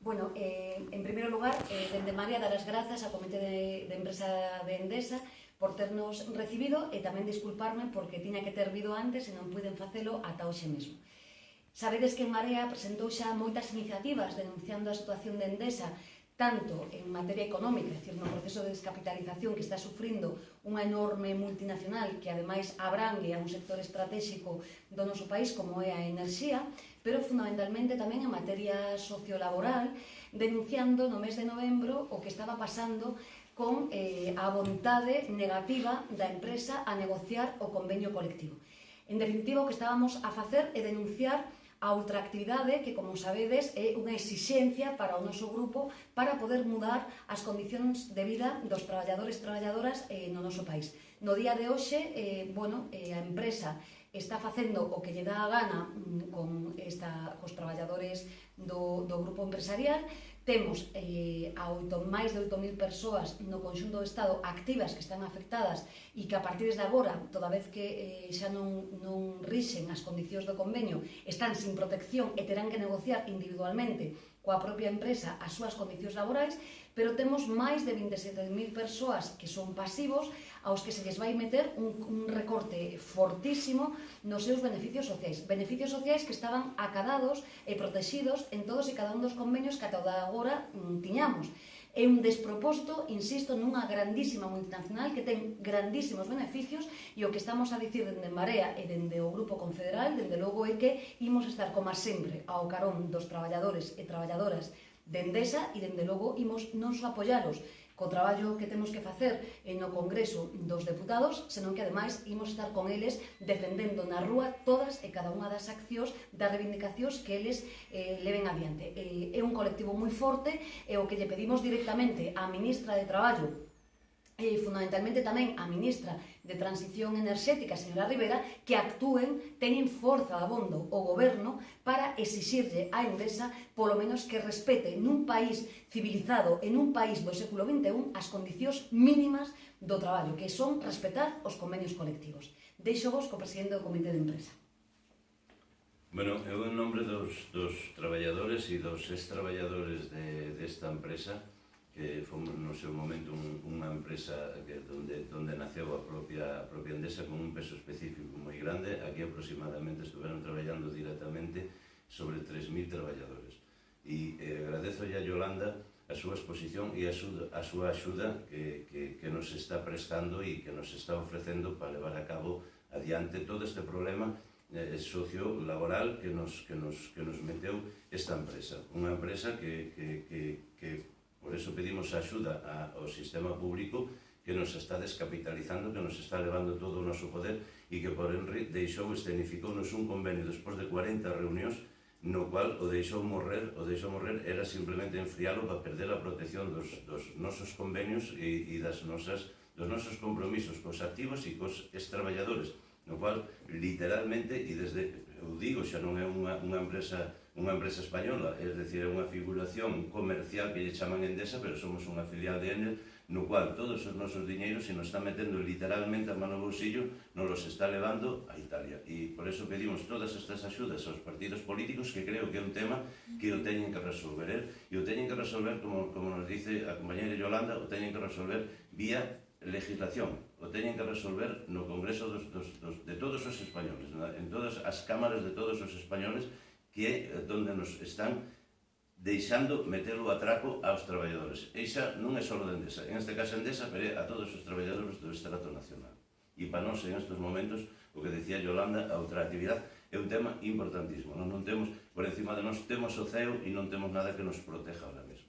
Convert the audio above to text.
Bueno, en primeiro lugar, dende Marea dar as grazas ao Comité de Empresa de Endesa por ternos recibido e tamén disculparme porque tiña que ter vido antes e non puiden facelo ata hoxe mesmo. Sabedes que en Marea presentou xa moitas iniciativas denunciando a situación de Endesa tanto en materia económica, é dicir, no proceso de descapitalización que está sufrindo unha enorme multinacional que ademais abrangue a un sector estratégico do noso país como é a enerxía, pero fundamentalmente tamén en materia sociolaboral, denunciando no mes de novembro o que estaba pasando con a vontade negativa da empresa a negociar o convenio colectivo. En definitiva, o que estábamos a facer é denunciar a ultraactividade que, como sabedes, é unha exixencia para o noso grupo para poder mudar as condicións de vida dos traballadores e traballadoras no noso país. No día de hoxe, a empresa está facendo o que lle dá a gana cos traballadores do grupo empresarial. Temos máis de 8.000 persoas no conxunto do Estado activas que están afectadas e que a partir de agora, toda vez que xa non rixen as condicións do convenio, están sin protección e terán que negociar individualmente coa propia empresa as súas condicións laborais, pero temos máis de 27.000 persoas que son pasivos aos que se lles vai meter un recorte fortísimo nos seus beneficios sociais que estaban acadados e protegidos en todos e cada un dos convenios que ata agora tiñamos. É un despropósito, insisto, nunha grandísima multinacional que ten grandísimos beneficios e o que estamos a dicir dende Marea e dende o Grupo Confederal, dende logo, é que imos estar, como sempre, ao carón dos traballadores e traballadoras de Endesa e, dende logo, imos non só apoialos co traballo que temos que facer no Congreso dos Deputados, senón que, ademais, imos estar con eles defendendo na rúa todas e cada unha das accións, das reivindicacións que eles leven adiante. É un colectivo moi forte e o que lle pedimos directamente á ministra de Traballo e fundamentalmente tamén á ministra de Transición Enerxética, señora Rivera, que actúen, teñen forza dabondo o goberno para exixirlle á Endesa polo menos que respete nun país civilizado, en un país do século XXI, as condicións mínimas do traballo, que son respetar os convenios colectivos. Deixo vos co presidente do Comité de Empresa. Bueno, eu en nombre dos traballadores e dos ex-traballadores desta empresa, que fomos no seu momento unha empresa donde naceu a propia Endesa con un peso específico moi grande. Aquí aproximadamente estuveron traballando directamente sobre 3.000 traballadores. E agradezo a Yolanda a súa exposición e a súa axuda que nos está prestando e que nos está ofrecendo para levar a cabo adiante todo este problema socio-laboral que nos meteu esta empresa. Unha empresa que por eso pedimos axuda ao sistema público que nos está descapitalizando, que nos está levando todo o noso poder e que por Henry deixou, escenificounos un convenio despois de 40 reunións no cual o deixou morrer era simplemente enfrialo para perder a protección dos nosos convenios e dos nosos compromisos cos activos e cos ex-traballadores, no cual literalmente, e desde, eu digo, xa non é unha empresa española, é dicir, é unha figuración comercial que lle chaman Endesa, pero somos unha filial de Enel, no cual todos os nosos diñeiros se nos está metendo literalmente a mano no bolsillo, nos los está levando a Italia. E por eso pedimos todas estas axudas aos partidos políticos, que creo que é un tema que o teñen que resolver. E o teñen que resolver, como nos dice a compañera Yolanda, o teñen que resolver vía legislación, o teñen que resolver no Congreso de todos os españoles, en todas as cámaras de todos os españoles, que é onde nos están deixando meter o atraco aos traballadores. Eixa non é só de Endesa, en este caso Endesa, pero a todos os traballadores do estrato nacional. E para nós, en estes momentos, o que decía Yolanda, a ultraactividade é un tema importantísimo. Non temos, por encima de nós, temos o ceo e non temos nada que nos proteja ahora mesmo.